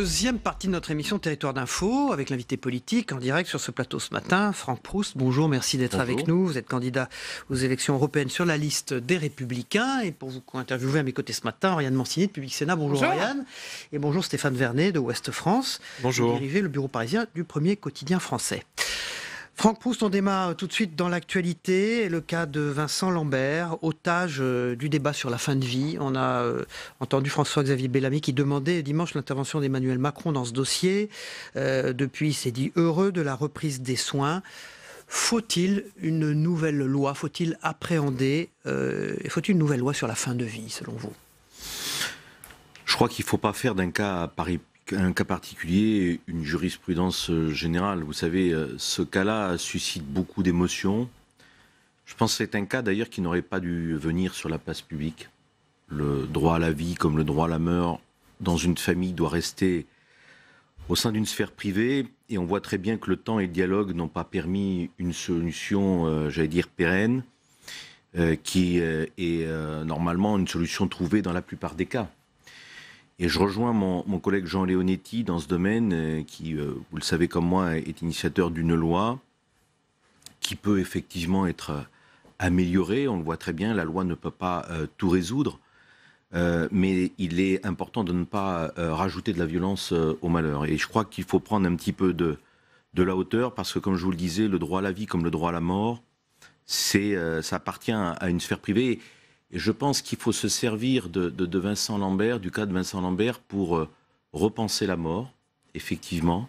Deuxième partie de notre émission Territoire d'Info, avec l'invité politique en direct sur ce plateau ce matin, Franck Proust. Bonjour, merci d'être avec nous. Vous êtes candidat aux élections européennes sur la liste des Républicains. Et pour vous interviewer à mes côtés ce matin, Oriane Mancini de Public Sénat. Bonjour Oriane. Et bonjour Stéphane Vernet de Ouest France. Bonjour. Vous dirigez le bureau parisien du premier quotidien français. Franck Proust, on démarre tout de suite dans l'actualité. Le cas de Vincent Lambert, otage du débat sur la fin de vie. On a entendu François-Xavier Bellamy qui demandait dimanche l'intervention d'Emmanuel Macron dans ce dossier. Depuis, il s'est dit heureux de la reprise des soins. Faut-il une nouvelle loi? Faut-il appréhender faut-il une nouvelle loi sur la fin de vie, selon vous? Je crois qu'il ne faut pas faire d'un cas particulier une jurisprudence générale. Vous savez, ce cas-là suscite beaucoup d'émotions. Je pense que c'est un cas d'ailleurs qui n'aurait pas dû venir sur la place publique. Le droit à la vie comme le droit à la mort dans une famille doit rester au sein d'une sphère privée, et on voit très bien que le temps et le dialogue n'ont pas permis une solution, j'allais dire, pérenne, qui est normalement une solution trouvée dans la plupart des cas. Et je rejoins mon collègue Jean Leonetti dans ce domaine, qui, vous le savez comme moi, est initiateur d'une loi qui peut effectivement être améliorée. On le voit très bien, la loi ne peut pas tout résoudre, mais il est important de ne pas rajouter de la violence au malheur. Et je crois qu'il faut prendre un petit peu de la hauteur, parce que comme je vous le disais, le droit à la vie comme le droit à la mort, ça appartient à une sphère privée. Et je pense qu'il faut se servir de Vincent Lambert, du cas de Vincent Lambert, pour repenser la mort, effectivement,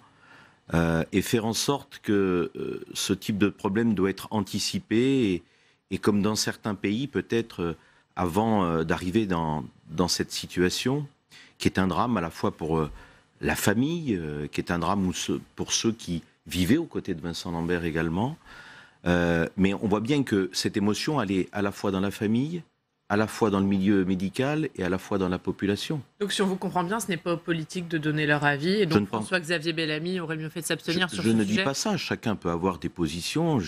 et faire en sorte que ce type de problème doit être anticipé, et comme dans certains pays, peut-être avant d'arriver dans cette situation, qui est un drame à la fois pour la famille, qui est un drame pour ceux qui vivaient aux côtés de Vincent Lambert également. Mais on voit bien que cette émotion, elle est à la fois dans la famille, à la fois dans le milieu médical et à la fois dans la population. Donc si on vous comprend bien, ce n'est pas aux politiques de donner leur avis, et donc François-Xavier Bellamy aurait mieux fait de s'abstenir sur ce sujet. Je ne dis pas ça, chacun peut avoir des positions,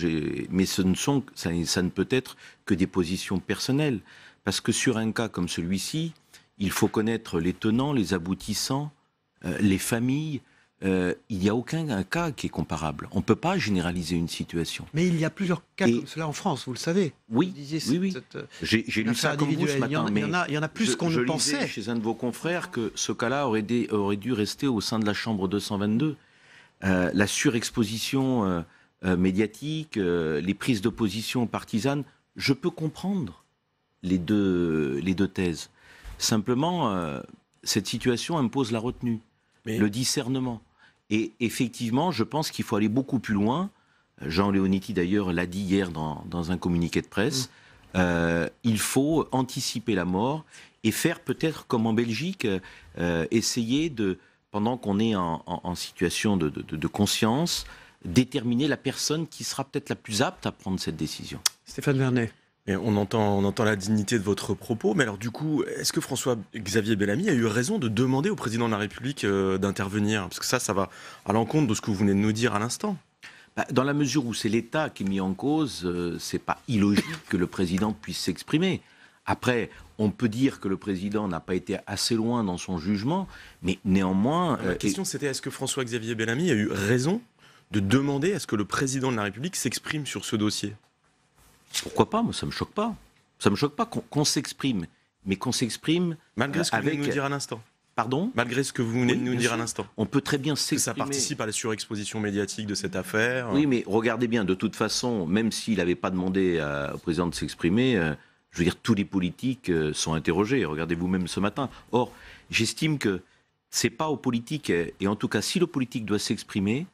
mais ça ne peut être que des positions personnelles. Parce que sur un cas comme celui-ci, il faut connaître les tenants, les aboutissants, les familles. Il n'y a aucun cas qui est comparable. On ne peut pas généraliser une situation. Mais il y a plusieurs cas comme cela en France, vous le savez. Oui, oui. J'ai lu ça comme vous ce matin. Il y en a plus qu'on ne pensait. Je lisais chez un de vos confrères que ce cas-là aurait dû rester au sein de la chambre 222. La surexposition médiatique, les prises d'opposition partisanes, je peux comprendre les deux thèses. Simplement, cette situation impose la retenue, le discernement. Et effectivement, je pense qu'il faut aller beaucoup plus loin. Jean Leonetti, d'ailleurs, l'a dit hier dans un communiqué de presse. Il faut anticiper la mort et faire peut-être comme en Belgique, essayer de, pendant qu'on est en situation de conscience, déterminer la personne qui sera peut-être la plus apte à prendre cette décision. Stéphane Vernet. Et on entend la dignité de votre propos, mais alors du coup, est-ce que François-Xavier Bellamy a eu raison de demander au président de la République d'intervenir? Parce que ça va à l'encontre de ce que vous venez de nous dire à l'instant. Dans la mesure où c'est l'État qui est mis en cause, c'est pas illogique que le président puisse s'exprimer. Après, on peut dire que le président n'a pas été assez loin dans son jugement, mais néanmoins... La question c'était, est-ce que François-Xavier Bellamy a eu raison de demander à ce que le président de la République s'exprime sur ce dossier? Pourquoi pas? Moi, ça me choque pas. Ça me choque pas qu'on s'exprime, mais qu'on s'exprime malgré ce que vous venez de nous dire à l'instant. Pardon? Malgré ce que vous venez de nous dire à l'instant. On peut très bien s'exprimer. Ça participe à la surexposition médiatique de cette affaire. Oui, mais regardez bien, de toute façon, même s'il n'avait pas demandé au président de s'exprimer, je veux dire, tous les politiques sont interrogés. Regardez vous-même ce matin. Or, j'estime que c'est pas aux politiques, et en tout cas, si le politique doit s'exprimer,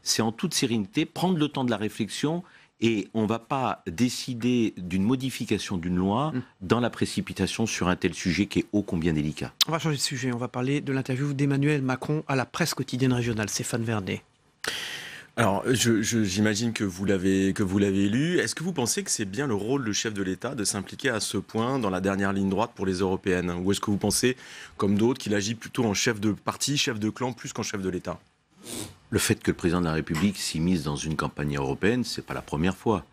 c'est en toute sérénité, prendre le temps de la réflexion. Et on ne va pas décider d'une modification d'une loi dans la précipitation sur un tel sujet qui est ô combien délicat. On va changer de sujet. On va parler de l'interview d'Emmanuel Macron à la presse quotidienne régionale. Stéphane Vernet. Alors, j'imagine que vous l'avez lu. Est-ce que vous pensez que c'est bien le rôle du chef de l'État de s'impliquer à ce point dans la dernière ligne droite pour les européennes? Ou est-ce que vous pensez, comme d'autres, qu'il agit plutôt en chef de parti, chef de clan, plus qu'en chef de l'État? Le fait que le président de la République s'immisce dans une campagne européenne, c'est pas la première fois.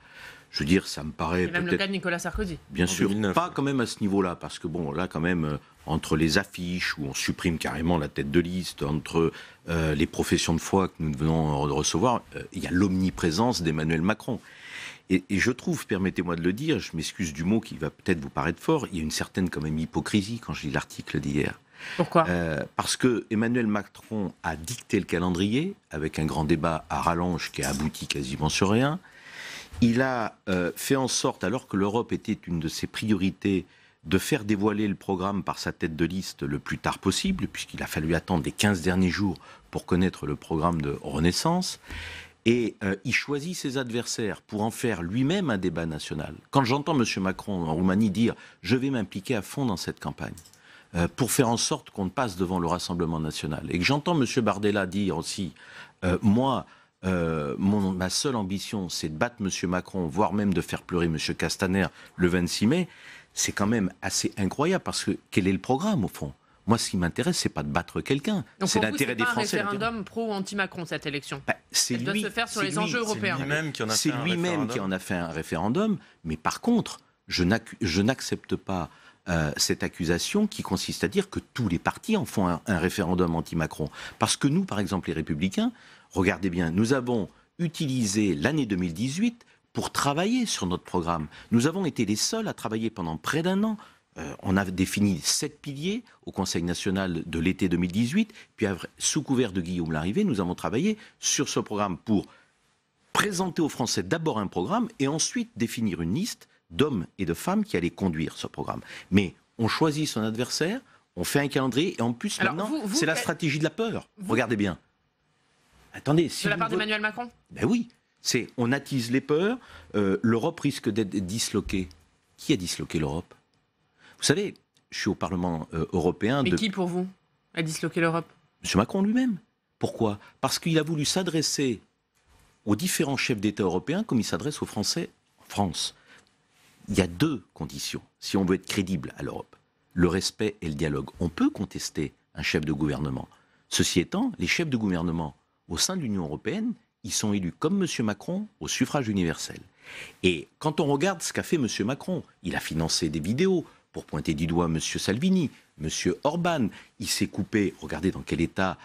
Je veux dire, ça me paraît c'est même le cas de Nicolas Sarkozy. Bien sûr, 2009. Pas quand même à ce niveau-là, parce que bon, là quand même, entre les affiches, où on supprime carrément la tête de liste, entre les professions de foi que nous venons de recevoir, il y a l'omniprésence d'Emmanuel Macron. Et je trouve, permettez-moi de le dire, je m'excuse du mot qui va peut-être vous paraître fort, il y a une certaine quand même hypocrisie quand je lis l'article d'hier. Pourquoi ? Parce que Emmanuel Macron a dicté le calendrier, avec un grand débat à rallonge qui a abouti quasiment sur rien. Il a fait en sorte, alors que l'Europe était une de ses priorités, de faire dévoiler le programme par sa tête de liste le plus tard possible, puisqu'il a fallu attendre les 15 derniers jours pour connaître le programme de Renaissance. Et il choisit ses adversaires pour en faire lui-même un débat national. Quand j'entends M. Macron en Roumanie dire « je vais m'impliquer à fond dans cette campagne », pour faire en sorte qu'on passe devant le Rassemblement national, et que j'entends M. Bardella dire aussi « moi, ma seule ambition, c'est de battre M. Macron, voire même de faire pleurer M. Castaner le 26 mai », c'est quand même assez incroyable, parce que quel est le programme, au fond ? Moi, ce qui m'intéresse, c'est pas de battre quelqu'un. C'est l'intérêt des Français. C'est pas un référendum pro ou anti-Macron, cette élection. Elle doit se faire sur les enjeux européens. C'est lui-même qui en a fait un référendum. Mais par contre, je n'accepte pas cette accusation qui consiste à dire que tous les partis en font un référendum anti-Macron. Parce que nous, par exemple, les Républicains, regardez bien, nous avons utilisé l'année 2018 pour travailler sur notre programme. Nous avons été les seuls à travailler pendant près d'un an. On a défini 7 piliers au Conseil national de l'été 2018, puis sous couvert de Guillaume Larrivé, nous avons travaillé sur ce programme pour présenter aux Français d'abord un programme et ensuite définir une liste d'hommes et de femmes qui allaient conduire ce programme. Mais on choisit son adversaire, on fait un calendrier, et en plus maintenant, c'est la stratégie de la peur. Regardez bien. Attendez, si de la part d'Emmanuel Macron ? Ben oui, on attise les peurs, l'Europe risque d'être disloquée. Qui a disloqué l'Europe ? Vous savez, je suis au Parlement européen... Mais qui, pour vous, a disloqué l'Europe ? M. Macron lui-même. Pourquoi ? Parce qu'il a voulu s'adresser aux différents chefs d'État européens comme il s'adresse aux Français en France. Il y a 2 conditions, si on veut être crédible à l'Europe. Le respect et le dialogue. On peut contester un chef de gouvernement. Ceci étant, les chefs de gouvernement au sein de l'Union européenne, ils sont élus comme M. Macron au suffrage universel. Et quand on regarde ce qu'a fait M. Macron, il a financé des vidéos pour pointer du doigt M. Salvini, M. Orban. Il s'est coupé, regardez dans quel état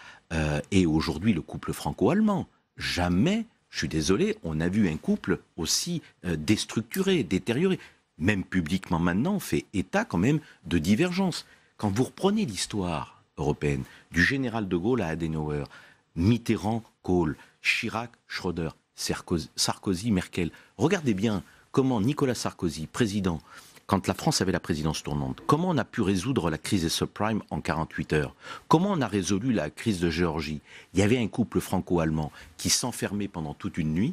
est aujourd'hui le couple franco-allemand. Jamais, je suis désolé, on a vu un couple aussi déstructuré, détérioré. Même publiquement maintenant, on fait état quand même de divergences. Quand vous reprenez l'histoire européenne, du général de Gaulle à Adenauer, Mitterrand, Kohl, Chirac, Schröder, Sarkozy, Merkel, regardez bien comment Nicolas Sarkozy, président, quand la France avait la présidence tournante, comment on a pu résoudre la crise des subprimes en 48 heures ? Comment on a résolu la crise de Géorgie ? Il y avait un couple franco-allemand qui s'enfermait pendant toute une nuit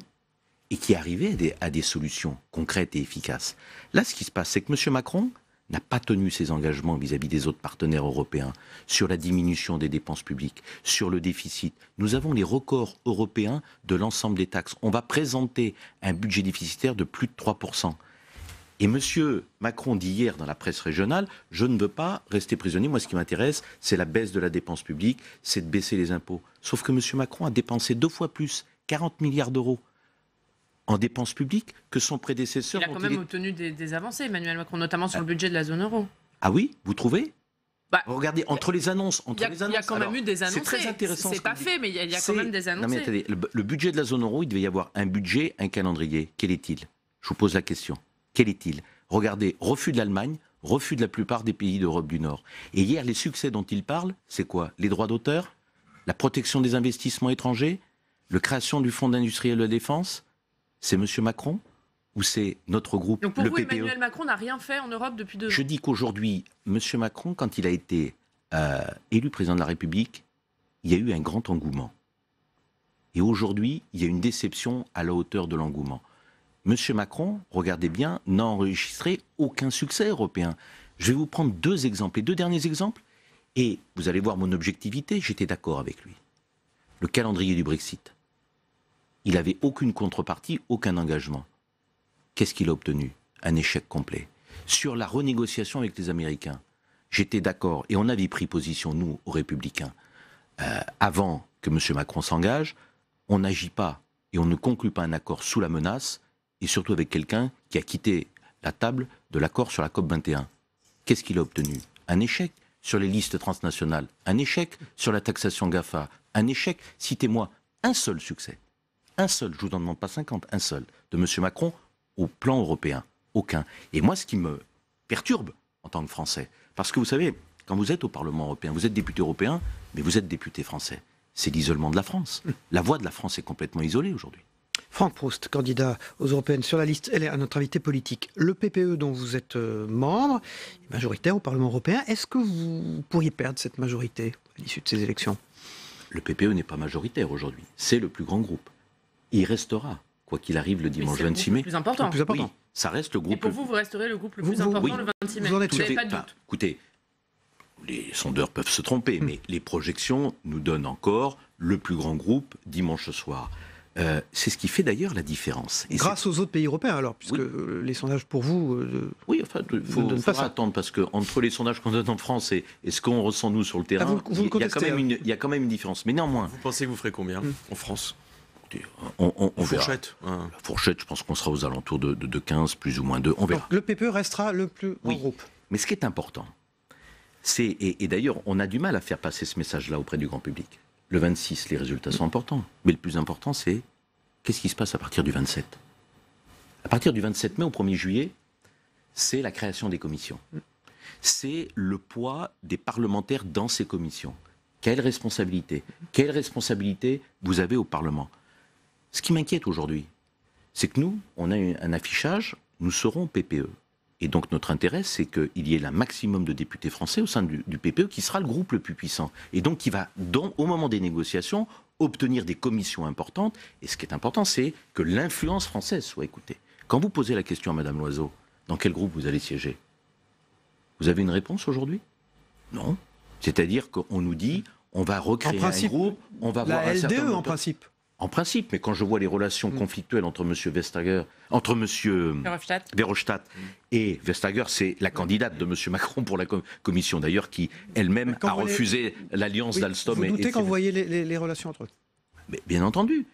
et qui arrivait à des solutions concrètes et efficaces. Là, ce qui se passe, c'est que M. Macron n'a pas tenu ses engagements vis-à-vis des autres partenaires européens sur la diminution des dépenses publiques, sur le déficit. Nous avons les records européens de l'ensemble des taxes. On va présenter un budget déficitaire de plus de 3%. Et M. Macron dit hier dans la presse régionale, je ne veux pas rester prisonnier, moi ce qui m'intéresse, c'est la baisse de la dépense publique, c'est de baisser les impôts. Sauf que M. Macron a dépensé 2 fois plus, 40 milliards d'euros en dépenses publiques que son prédécesseur. Il a quand même obtenu des avancées, Emmanuel Macron, notamment sur le budget de la zone euro. Ah oui, vous trouvez ? Regardez, entre les annonces... Il y a quand même eu des annoncés. C'est très intéressant. C'est pas fait, mais il y a quand même des annoncés. Non mais attendez, le budget de la zone euro, il devait y avoir un budget, un calendrier. Quel est-il ? Je vous pose la question. Quel est-il ? Regardez, refus de l'Allemagne, refus de la plupart des pays d'Europe du Nord. Et hier, les succès dont il parle, c'est quoi ? Les droits d'auteur ? La protection des investissements étrangers ? La création du Fonds d'industriel de défense ? C'est M. Macron ? Ou c'est notre groupe, le PPE ? Donc pour vous, Emmanuel Macron n'a rien fait en Europe depuis 2 ans ? Je dis qu'aujourd'hui, M. Macron, quand il a été élu président de la République, il y a eu un grand engouement. Et aujourd'hui, il y a une déception à la hauteur de l'engouement. M. Macron, regardez bien, n'a enregistré aucun succès européen. Je vais vous prendre 2 exemples, les 2 derniers exemples, et vous allez voir mon objectivité, j'étais d'accord avec lui. Le calendrier du Brexit. Il n'avait aucune contrepartie, aucun engagement. Qu'est-ce qu'il a obtenu ? Un échec complet. Sur la renégociation avec les Américains, j'étais d'accord, et on avait pris position, nous, aux Républicains, avant que M. Macron s'engage, on n'agit pas, et on ne conclut pas un accord sous la menace, et surtout avec quelqu'un qui a quitté la table de l'accord sur la COP21. Qu'est-ce qu'il a obtenu ? Un échec sur les listes transnationales, un échec. Sur la taxation GAFA, un échec. Citez-moi un seul succès. Un seul, je ne vous en demande pas 50, un seul, de M. Macron au plan européen. Aucun. Et moi, ce qui me perturbe en tant que Français, parce que vous savez, quand vous êtes au Parlement européen, vous êtes député européen, mais vous êtes député français. C'est l'isolement de la France. La voix de la France est complètement isolée aujourd'hui. Franck Proust, candidat aux européennes sur la liste, elle est à notre invité politique. Le PPE dont vous êtes membre, majoritaire au Parlement européen, est-ce que vous pourriez perdre cette majorité à l'issue de ces élections? Le PPE n'est pas majoritaire aujourd'hui. C'est le plus grand groupe. Il restera, quoi qu'il arrive, le dimanche 26 mai. C'est le plus important. Le plus important. Oui, ça reste le groupe. Et pour vous, vous resterez le groupe le plus important le 26 mai. Vous en êtes Vous n'avez sûr? pas de doute. Écoutez, les sondeurs peuvent se tromper, mais les projections nous donnent encore le plus grand groupe dimanche soir. C'est ce qui fait d'ailleurs la différence. Et grâce aux autres pays européens alors, puisque les sondages pour vous... oui, enfin, il faudra attendre, parce qu'entre les sondages qu'on donne en France et ce qu'on ressent nous sur le terrain, il y a quand même une différence. Mais néanmoins... Vous pensez que vous ferez combien en France? On fourchette. La fourchette, je pense qu'on sera aux alentours de 15, plus ou moins 2. On verra. Donc, le PPE restera le plus grand groupe. Mais ce qui est important, c'est, et d'ailleurs, on a du mal à faire passer ce message-là auprès du grand public. Le 26, les résultats sont importants. Mais le plus important, c'est qu'est-ce qui se passe à partir du 27 ? À partir du 27 mai au 1er juillet, c'est la création des commissions. C'est le poids des parlementaires dans ces commissions. Quelle responsabilité vous avez au Parlement ? Ce qui m'inquiète aujourd'hui, c'est que nous, on a un affichage, nous serons PPE. Et donc notre intérêt, c'est qu'il y ait un maximum de députés français au sein du PPE, qui sera le groupe le plus puissant. Et donc qui va, au moment des négociations, obtenir des commissions importantes. Et ce qui est important, c'est que l'influence française soit écoutée. Quand vous posez la question à Mme Loiseau, dans quel groupe vous allez siéger ? Vous avez une réponse aujourd'hui ? Non. C'est-à-dire qu'on nous dit, on va recréer un groupe, on va voir un certain nombre de... en principe. En principe, mais quand je vois les relations conflictuelles entre M. Vestager, entre M. Verhofstadt et Vestager, c'est la candidate de M. Macron pour la commission d'ailleurs, qui elle-même a refusé l'alliance d'Alstom. Vous doutez quand vous voyez les relations entre eux ? Mais bien entendu,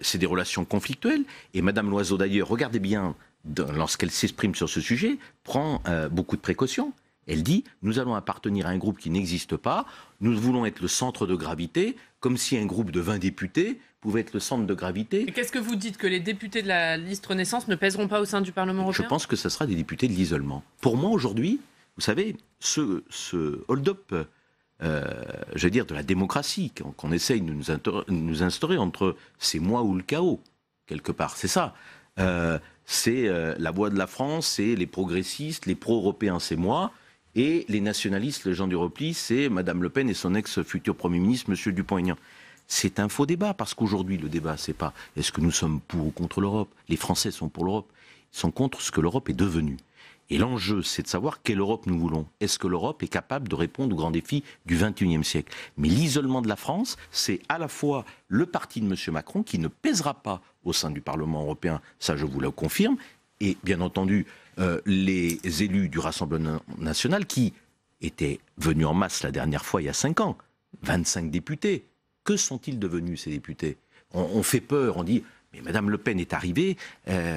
c'est des relations conflictuelles. Et Mme Loiseau d'ailleurs, regardez bien, lorsqu'elle s'exprime sur ce sujet, prend beaucoup de précautions. Elle dit, nous allons appartenir à un groupe qui n'existe pas, nous voulons être le centre de gravité, comme si un groupe de 20 députés pouvait être le centre de gravité. Et qu'est-ce que vous dites, que les députés de la liste Renaissance ne pèseront pas au sein du Parlement européen ? Je pense que ce sera des députés de l'isolement. Pour moi, aujourd'hui, vous savez, ce hold-up, je veux dire, de la démocratie qu'on essaye de nous instaurer entre c'est moi ou le chaos, quelque part, c'est ça. C'est la voix de la France, c'est les progressistes, les pro-européens, c'est moi. Et les nationalistes, les gens du repli, c'est Mme Le Pen et son ex-futur Premier ministre, M. Dupont-Aignan. C'est un faux débat, parce qu'aujourd'hui, le débat, c'est pas est-ce que nous sommes pour ou contre l'Europe. Les Français sont pour l'Europe. Ils sont contre ce que l'Europe est devenue. Et l'enjeu, c'est de savoir quelle Europe nous voulons. Est-ce que l'Europe est capable de répondre aux grands défis du XXIe siècle ? Mais l'isolement de la France, c'est à la fois le parti de M. Macron, qui ne pèsera pas au sein du Parlement européen, ça je vous le confirme, et bien entendu, les élus du Rassemblement national qui étaient venus en masse la dernière fois, il y a 5 ans, 25 députés. Que sont-ils devenus, ces députés ? On fait peur, on dit, mais Mme Le Pen est arrivée,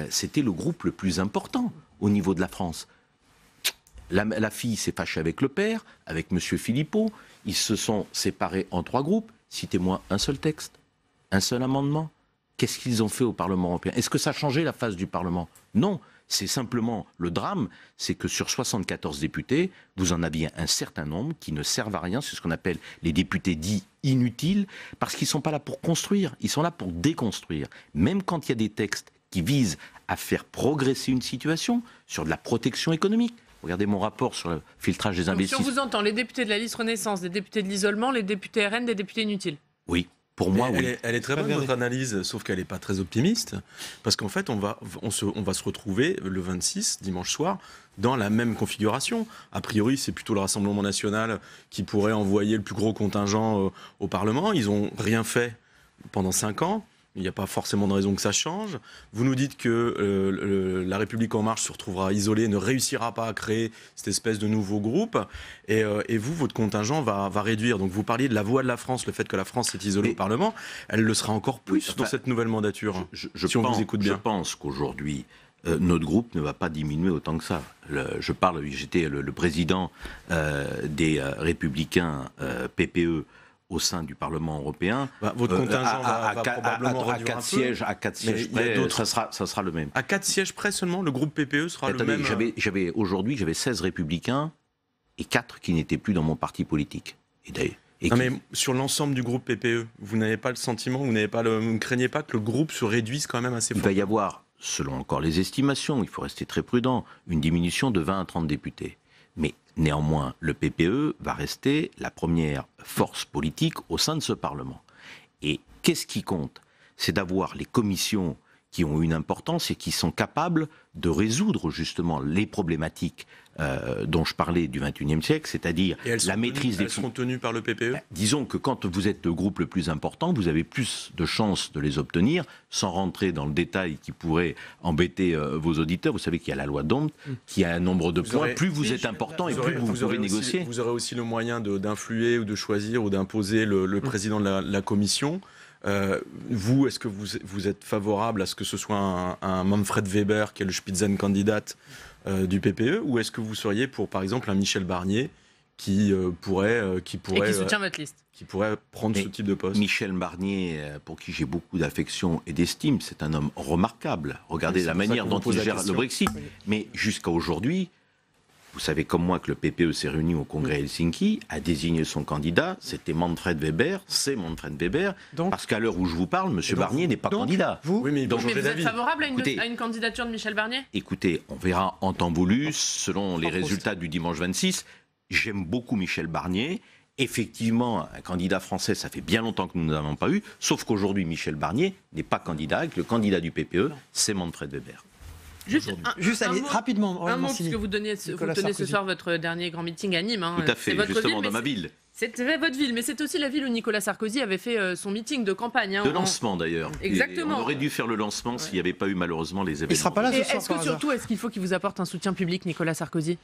c'était le groupe le plus important au niveau de la France. La fille s'est fâchée avec le père, avec M. Philippot, ils se sont séparés en 3 groupes. Citez-moi un seul texte, un seul amendement. Qu'est-ce qu'ils ont fait au Parlement européen ? Est-ce que ça a changé la face du Parlement ? Non. C'est simplement le drame, c'est que sur 74 députés, vous en aviez un certain nombre qui ne servent à rien. C'est ce qu'on appelle les députés dits inutiles, parce qu'ils ne sont pas là pour construire, ils sont là pour déconstruire. Même quand il y a des textes qui visent à faire progresser une situation sur de la protection économique. Regardez mon rapport sur le filtrage des investissements. Si on vous entend, les députés de la liste Renaissance, des députés de l'isolement, les députés RN, des députés inutiles. Oui. Pour moi, oui. Elle est très bonne, votre analyse, sauf qu'elle n'est pas très optimiste. Parce qu'en fait, on va se retrouver le 26, dimanche soir, dans la même configuration. A priori, c'est plutôt le Rassemblement national qui pourrait envoyer le plus gros contingent au Parlement. Ils n'ont rien fait pendant 5 ans. Il n'y a pas forcément de raison que ça change. Vous nous dites que La République En Marche se retrouvera isolée, ne réussira pas à créer cette espèce de nouveau groupe. Et vous, votre contingent va réduire. Donc vous parliez de la voix de la France, le fait que la France est isolée au Parlement. Elle le sera encore plus dans cette nouvelle mandature, si on vous écoute bien. Je pense qu'aujourd'hui, notre groupe ne va pas diminuer autant que ça. J'étais le président des Républicains PPE au sein du Parlement européen. Votre contingent va probablement réduire un peu. À 4 sièges près, ça sera le même. À 4 sièges près seulement, le groupe PPE sera le même. Aujourd'hui, j'avais 16 républicains et 4 qui n'étaient plus dans mon parti politique. Mais sur l'ensemble du groupe PPE, vous n'avez pas le sentiment, vous ne craignez pas que le groupe se réduise quand même assez fort? Il va y avoir, selon encore les estimations, il faut rester très prudent, une diminution de 20 à 30 députés. Mais néanmoins, le PPE va rester la première force politique au sein de ce Parlement. Et qu'est-ce qui compte? C'est d'avoir les commissions qui ont une importance et qui sont capables de résoudre justement les problématiques dont je parlais du XXIe siècle, c'est-à-dire la maîtrise des fonds. Elles sont tenues par le PPE? Disons que quand vous êtes le groupe le plus important, vous avez plus de chances de les obtenir, sans rentrer dans le détail qui pourrait embêter vos auditeurs. Vous savez qu'il y a la loi d'Hondt, qui a un nombre de points. Plus vous êtes important et plus vous pouvez négocier. Vous aurez aussi le moyen d'influer ou de choisir ou d'imposer le président de la commission. Vous, est-ce que vous êtes favorable à ce que ce soit un Manfred Weber qui est le Spitzenkandidat du PPE, ou est-ce que vous seriez pour, par exemple, un Michel Barnier qui pourrait et qui soutient votre liste, qui pourrait prendre ce type de poste? Michel Barnier, pour qui j'ai beaucoup d'affection et d'estime, c'est un homme remarquable. Regardez la manière dont il gère le Brexit. Oui. Mais jusqu'à aujourd'hui, vous savez comme moi que le PPE s'est réuni au congrès Helsinki, a désigné son candidat, c'était Manfred Weber, parce qu'à l'heure où je vous parle, M. Barnier n'est pas candidat. Mais vous êtes favorable à une candidature de Michel Barnier? Écoutez, on verra en temps voulu, selon les résultats du dimanche 26. J'aime beaucoup Michel Barnier. Effectivement, un candidat français, ça fait bien longtemps que nous n'en avons pas eu, sauf qu'aujourd'hui, Michel Barnier n'est pas candidat, et que le candidat du PPE, c'est Manfred Weber. Juste allez, rapidement. Un mot, puisque vous tenez ce soir votre dernier grand meeting à Nîmes. Tout à fait, justement dans ma ville. C'était votre ville, mais c'est aussi la ville où Nicolas Sarkozy avait fait son meeting de campagne. De lancement d'ailleurs. Exactement. On aurait dû faire le lancement s'il n'y avait pas eu malheureusement les événements. Il ne sera pas là ce soir. Est-ce que surtout, est-ce qu'il faut qu'il vous apporte un soutien public, Nicolas Sarkozy?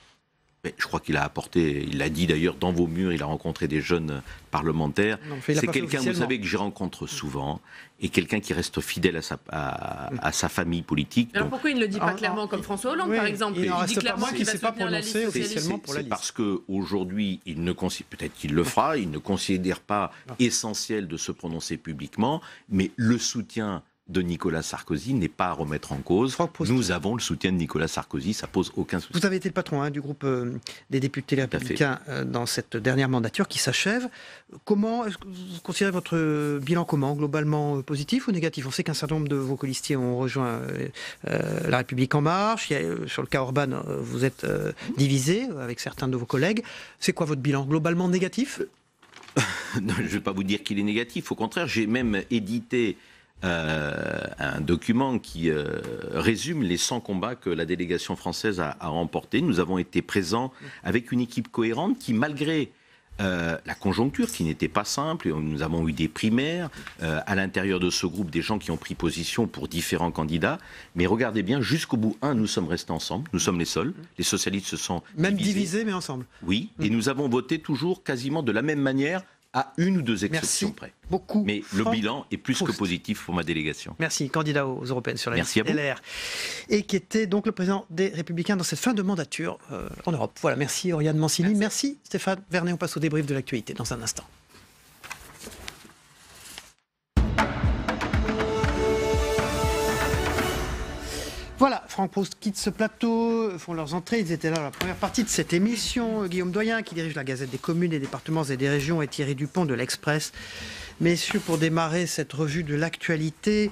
Mais je crois qu'il a apporté, il l'a dit d'ailleurs dans vos murs, il a rencontré des jeunes parlementaires. C'est quelqu'un, vous savez, que j'y rencontre souvent, et quelqu'un qui reste fidèle à sa famille politique. Alors pourquoi il ne le dit pas clairement comme François Hollande, par exemple? Il dit clairement qu'il ne s'est pas prononcé officiellement pour la liste. C'est parce qu'aujourd'hui, peut-être qu'il le fera, il ne considère pas essentiel de se prononcer publiquement, mais le soutien de Nicolas Sarkozy n'est pas à remettre en cause. Nous avons le soutien de Nicolas Sarkozy, ça pose aucun souci. Vous avez été le patron du groupe des députés Les Républicains dans cette dernière mandature qui s'achève. Comment est-ce que vous considérez votre bilan globalement positif ou négatif? On sait qu'un certain nombre de vos colistiers ont rejoint La République En Marche. Sur le cas Orban, vous êtes divisé avec certains de vos collègues. C'est quoi votre bilan? Globalement négatif? Non, je ne vais pas vous dire qu'il est négatif. Au contraire, j'ai même édité un document qui résume les 100 combats que la délégation française a remportés. Nous avons été présents avec une équipe cohérente qui, malgré la conjoncture qui n'était pas simple, nous avons eu des primaires à l'intérieur de ce groupe, des gens qui ont pris position pour différents candidats, mais regardez bien, jusqu'au bout, nous sommes restés ensemble, nous sommes les seuls, les socialistes se sont même divisés mais ensemble. Oui, et nous avons voté toujours quasiment de la même manière, à une ou deux exceptions près. Beaucoup. Mais le bilan est plus que positif pour ma délégation. Merci, candidat aux européennes sur la liste LR. Et qui était donc le président des Républicains dans cette fin de mandature en Europe. Voilà, merci Oriane Mancini. Merci Stéphane Vernet. On passe au débrief de l'actualité dans un instant. Voilà, Franck Proust quitte ce plateau, font leurs entrées. Ils étaient là dans la première partie de cette émission. Guillaume Doyen, qui dirige la Gazette des communes, des départements et des régions, et Thierry Dupont de l'Express. Messieurs, pour démarrer cette revue de l'actualité,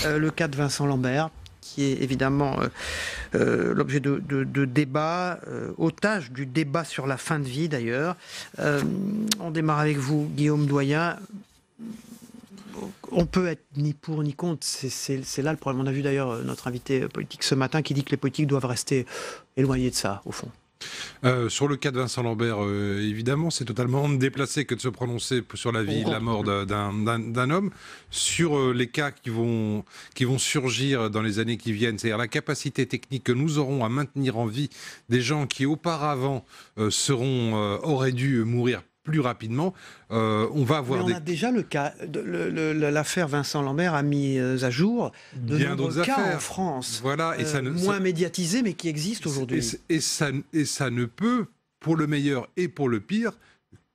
le cas de Vincent Lambert, qui est évidemment l'objet de débats, otage du débat sur la fin de vie d'ailleurs. On démarre avec vous, Guillaume Doyen. On peut être ni pour ni contre, c'est là le problème. On a vu d'ailleurs notre invité politique ce matin qui dit que les politiques doivent rester éloignés de ça, au fond. Sur le cas de Vincent Lambert, évidemment, c'est totalement déplacé que de se prononcer sur la vie et la mort d'un homme. Sur les cas qui vont surgir dans les années qui viennent, c'est-à-dire la capacité technique que nous aurons à maintenir en vie des gens qui auparavant auraient dû mourir plus rapidement, on va avoir on a déjà le cas, l'affaire Vincent Lambert a mis à jour de nombreux cas en France, voilà, et moins médiatisés, mais qui existent aujourd'hui. Et ça ne peut, pour le meilleur et pour le pire,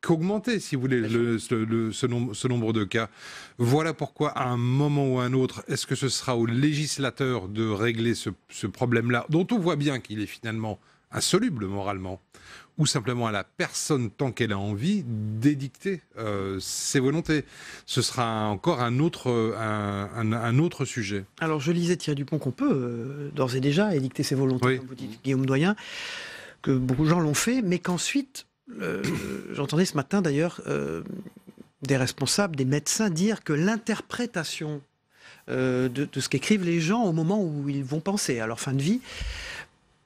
qu'augmenter, si vous voulez, ce nombre de cas. Voilà pourquoi, à un moment ou à un autre, est-ce que ce sera aux législateurs de régler ce problème-là, dont on voit bien qu'il est finalement insoluble moralement, ou simplement à la personne, tant qu'elle a envie, d'édicter ses volontés. Ce sera encore un autre sujet. Alors, je lisais Thierry Dupont qu'on peut, d'ores et déjà, édicter ses volontés, oui. Comme vous dites, Guillaume Doyen, que beaucoup de gens l'ont fait, mais qu'ensuite, j'entendais ce matin d'ailleurs des responsables, des médecins dire que l'interprétation de ce qu'écrivent les gens au moment où ils vont penser à leur fin de vie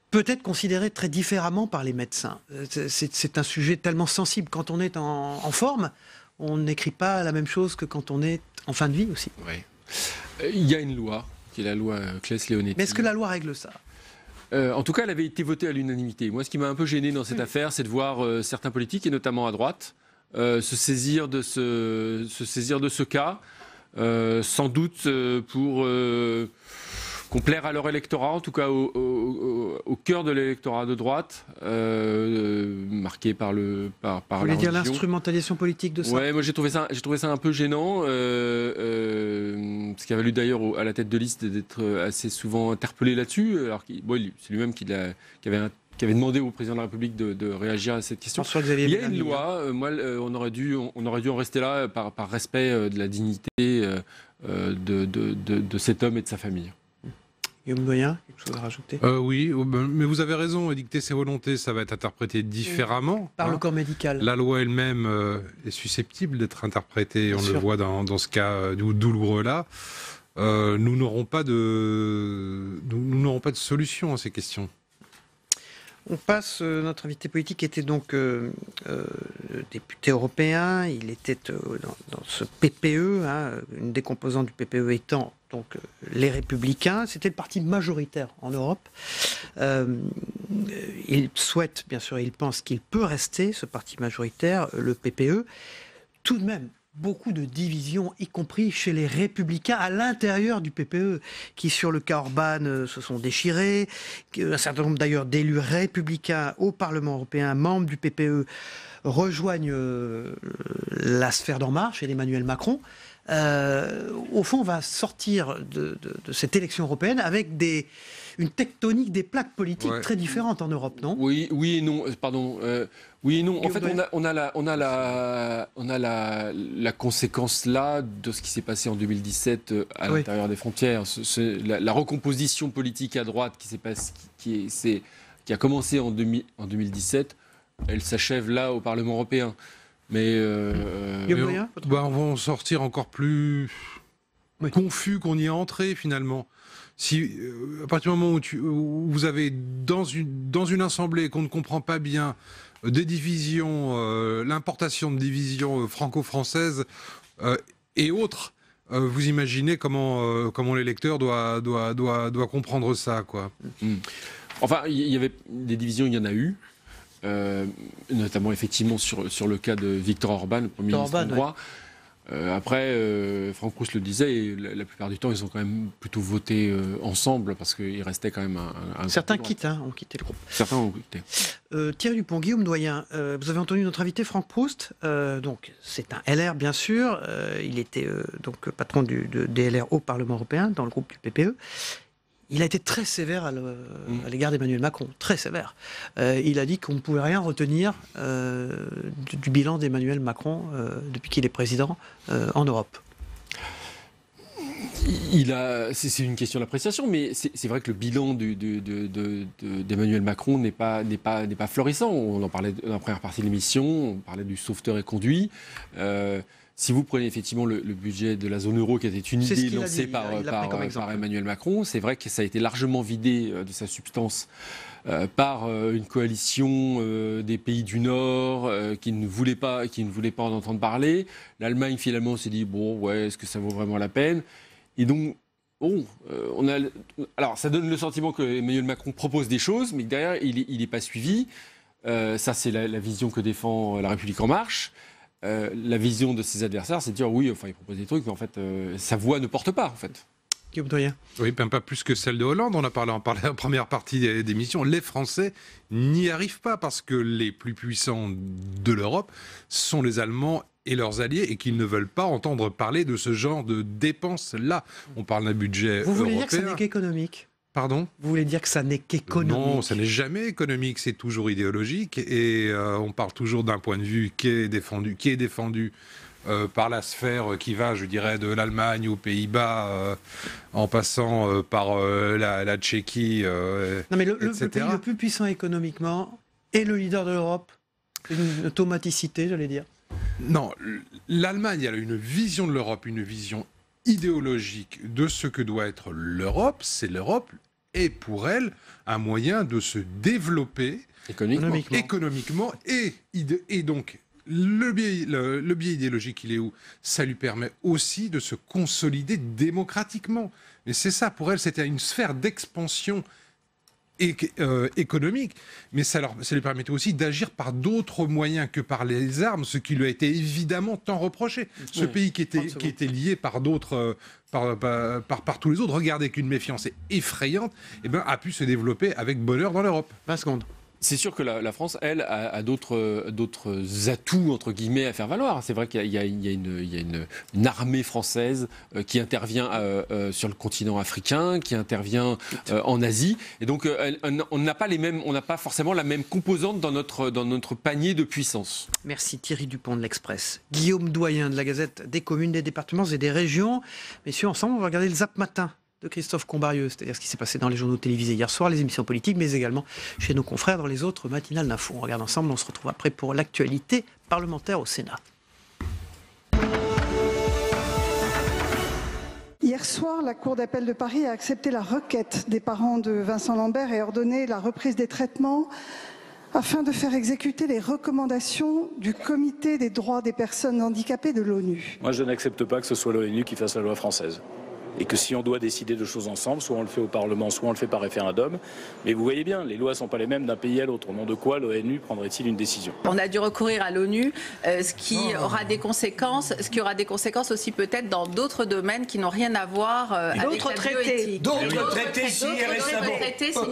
peut être considérée très différemment par les médecins. C'est un sujet tellement sensible. Quand on est en forme, on n'écrit pas la même chose que quand on est en fin de vie aussi. Oui. Il y a une loi, qui est la loi Claes-Leonetti. Mais est-ce que la loi règle ça ? En tout cas, elle avait été votée à l'unanimité. Moi, ce qui m'a un peu gêné dans cette affaire, c'est de voir certains politiques, et notamment à droite, se saisir de ce cas, sans doute pour complaire à leur électorat, en tout cas au cœur de l'électorat de droite, marqué par la Vous voulez dire l'instrumentalisation politique de ça ? Ouais, moi j'ai trouvé ça un peu gênant, ce qui a valu d'ailleurs à la tête de liste d'être assez souvent interpellé là-dessus, alors c'est lui-même qui avait demandé au président de la République de réagir à cette question. Il y a une loi, on aurait dû en rester là par respect de la dignité de cet homme et de sa famille. Guillaume Doyen, quelque chose à rajouter ? Oui, mais vous avez raison, édicter ses volontés, ça va être interprété différemment. Par le corps médical. La loi elle-même est susceptible d'être interprétée, on le voit dans ce cas douloureux-là. Nous n'aurons pas de solution à ces questions. On passe, notre invité politique était donc député européen, il était dans ce PPE, une des composantes du PPE étant donc les Républicains, c'était le parti majoritaire en Europe. Il souhaite, bien sûr, il pense qu'il peut rester, ce parti majoritaire, le PPE. Tout de même, beaucoup de divisions, y compris chez les Républicains à l'intérieur du PPE, qui sur le cas Orban se sont déchirés. Un certain nombre d'ailleurs d'élus républicains au Parlement européen, membres du PPE, rejoignent la sphère d'En Marche et d'Emmanuel Macron. Au fond, on va sortir de cette élection européenne avec une tectonique des plaques politiques très différentes en Europe, non ? Oui et non. Pardon. Oui et non. En fait, on a la conséquence là de ce qui s'est passé en 2017 à l'intérieur des frontières. La recomposition politique à droite qui a commencé en 2017, elle s'achève là au Parlement européen. Mais on va en sortir encore plus confus qu'on y est entré finalement. Si à partir du moment où vous avez dans une assemblée qu'on ne comprend pas bien des divisions, l'importation de divisions franco-françaises et autres, vous imaginez comment l'électeur doit comprendre ça, quoi. Enfin, il y avait des divisions, il y en a eu. Notamment effectivement sur le cas de Viktor Orban, le Premier ministre hongrois. Après, Franck Proust le disait, et la plupart du temps, ils ont quand même plutôt voté ensemble, parce qu'il restait quand même un certains ont quitté le groupe. Certains ont quitté. Thierry Dupont, Guillaume Doyen, vous avez entendu notre invité Franck Proust, donc c'est un LR bien sûr, il était donc patron des LR au Parlement européen, dans le groupe du PPE. Il a été très sévère à l'égard d'Emmanuel Macron, très sévère. Il a dit qu'on ne pouvait rien retenir du bilan d'Emmanuel Macron depuis qu'il est président en Europe. C'est une question d'appréciation, mais c'est vrai que le bilan d'Emmanuel Macron n'est pas florissant. On en parlait dans la première partie de l'émission, on parlait du sauveteur et conduit. Si vous prenez effectivement le budget de la zone euro, qui était une idée lancée par Emmanuel Macron, c'est vrai que ça a été largement vidé de sa substance par une coalition des pays du Nord qui ne voulait pas en entendre parler. L'Allemagne finalement s'est dit est-ce que ça vaut vraiment la peine ? Et donc alors ça donne le sentiment que Emmanuel Macron propose des choses, mais que derrière il n'est pas suivi. Ça, c'est la vision que défend La République En Marche. La vision de ses adversaires, c'est de dire oui, enfin, ils proposent des trucs, mais en fait, sa voix ne porte pas, en fait. Guillaume Doyen. Oui, même pas plus que celle de Hollande. On en parlait en première partie d'émission. Les Français n'y arrivent pas parce que les plus puissants de l'Europe sont les Allemands et leurs alliés et qu'ils ne veulent pas entendre parler de ce genre de dépenses-là. On parle d'un budget européen. Vous voulez dire que ça n'est qu'économique ? Pardon ? Vous voulez dire que ça n'est qu'économique ? Non, ça n'est jamais économique, c'est toujours idéologique et on parle toujours d'un point de vue qui est défendu par la sphère qui va, je dirais, de l'Allemagne aux Pays-Bas, en passant par la Tchéquie, non, mais le etc. pays le plus puissant économiquement est le leader de l'Europe. C'est une automaticité, j'allais dire. Non, l'Allemagne, elle a une vision de l'Europe, une vision idéologique de ce que doit être l'Europe. C'est l'Europe est pour elle un moyen de se développer économiquement et donc le biais idéologique, il est où ? Ça lui permet aussi de se consolider démocratiquement. Mais c'est ça, pour elle, c'était une sphère d'expansion économique, mais ça lui permettait aussi d'agir par d'autres moyens que par les armes, ce qui lui a été évidemment tant reproché. Ce pays qui était lié par d'autres, par tous les autres, regardez qu'une méfiance effrayante, a pu se développer avec bonheur dans l'Europe. 20 secondes. C'est sûr que la France, elle, a d'autres atouts, entre guillemets, à faire valoir. C'est vrai qu'il y a une armée française qui intervient sur le continent africain, qui intervient en Asie. Et donc, on n'a pas forcément la même composante dans notre panier de puissance. Merci Thierry Dupont de l'Express. Guillaume Doyen de la Gazette des communes, des départements et des régions. Messieurs, ensemble, on va regarder le Zap Matin de Christophe Combarieux, c'est-à-dire ce qui s'est passé dans les journaux télévisés hier soir, les émissions politiques, mais également chez nos confrères dans les autres matinales d'info. On regarde ensemble, on se retrouve après pour l'actualité parlementaire au Sénat. Hier soir, la Cour d'appel de Paris a accepté la requête des parents de Vincent Lambert et ordonné la reprise des traitements afin de faire exécuter les recommandations du Comité des droits des personnes handicapées de l'ONU. Moi, je n'accepte pas que ce soit l'ONU qui fasse la loi française. Et que si on doit décider de choses ensemble, soit on le fait au Parlement, soit on le fait par référendum. Mais vous voyez bien, les lois ne sont pas les mêmes d'un pays à l'autre. Au nom de quoi l'ONU prendrait-il une décision ? On a dû recourir à l'ONU, ce qui aura des conséquences aussi peut-être dans d'autres domaines qui n'ont rien à voir avec la bioéthique. D'autres traités signés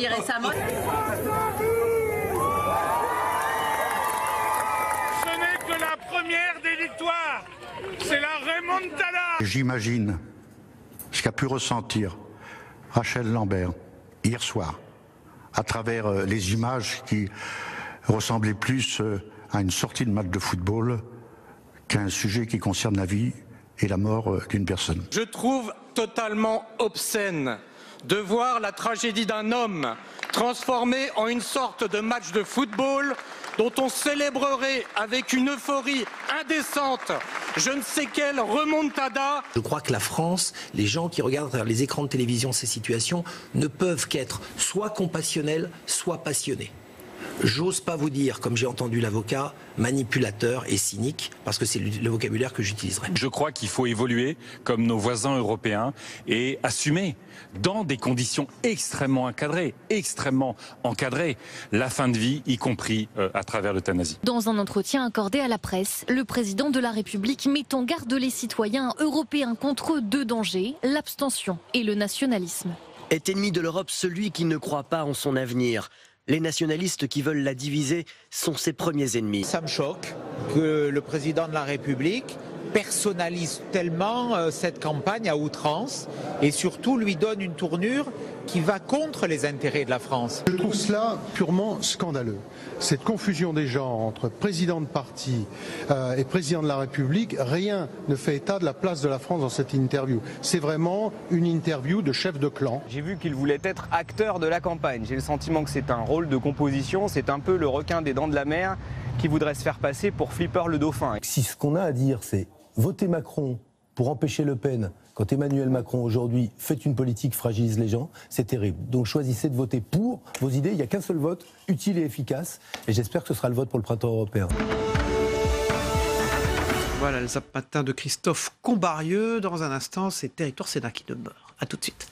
récemment. Ce n'est que la première des victoires. C'est la remontada. J'imagine ce qu'a pu ressentir Rachel Lambert hier soir, à travers les images qui ressemblaient plus à une sortie de match de football qu'à un sujet qui concerne la vie et la mort d'une personne. Je trouve totalement obscène de voir la tragédie d'un homme transformée en une sorte de match de football dont on célébrerait avec une euphorie indécente je ne sais quelle remontada. Je crois que la France, les gens qui regardent à travers les écrans de télévision ces situations, ne peuvent qu'être soit compassionnels, soit passionnés. J'ose pas vous dire, comme j'ai entendu l'avocat, manipulateur et cynique, parce que c'est le vocabulaire que j'utiliserai. Je crois qu'il faut évoluer comme nos voisins européens et assumer, dans des conditions extrêmement encadrées, la fin de vie, y compris à travers l'euthanasie. Dans un entretien accordé à la presse, le président de la République met en garde les citoyens européens contre deux dangers, l'abstention et le nationalisme. Est ennemi de l'Europe celui qui ne croit pas en son avenir. Les nationalistes qui veulent la diviser sont ses premiers ennemis. Ça me choque que le président de la République personnalise tellement cette campagne à outrance et surtout lui donne une tournure qui va contre les intérêts de la France. Je trouve cela purement scandaleux. Cette confusion des genres entre président de parti et président de la République, rien ne fait état de la place de la France dans cette interview. C'est vraiment une interview de chef de clan. J'ai vu qu'il voulait être acteur de la campagne. J'ai le sentiment que c'est un rôle de composition, c'est un peu le requin des dents de la mer qui voudrait se faire passer pour Flipper le dauphin. Si ce qu'on a à dire c'est voter Macron pour empêcher Le Pen, quand Emmanuel Macron aujourd'hui fait une politique fragilise les gens, c'est terrible. Donc choisissez de voter pour vos idées, il n'y a qu'un seul vote, utile et efficace, et j'espère que ce sera le vote pour le printemps européen. Voilà le Zap Matin de Christophe Combarieux. Dans un instant, c'est Territoire Sénat qui demeure. A tout de suite.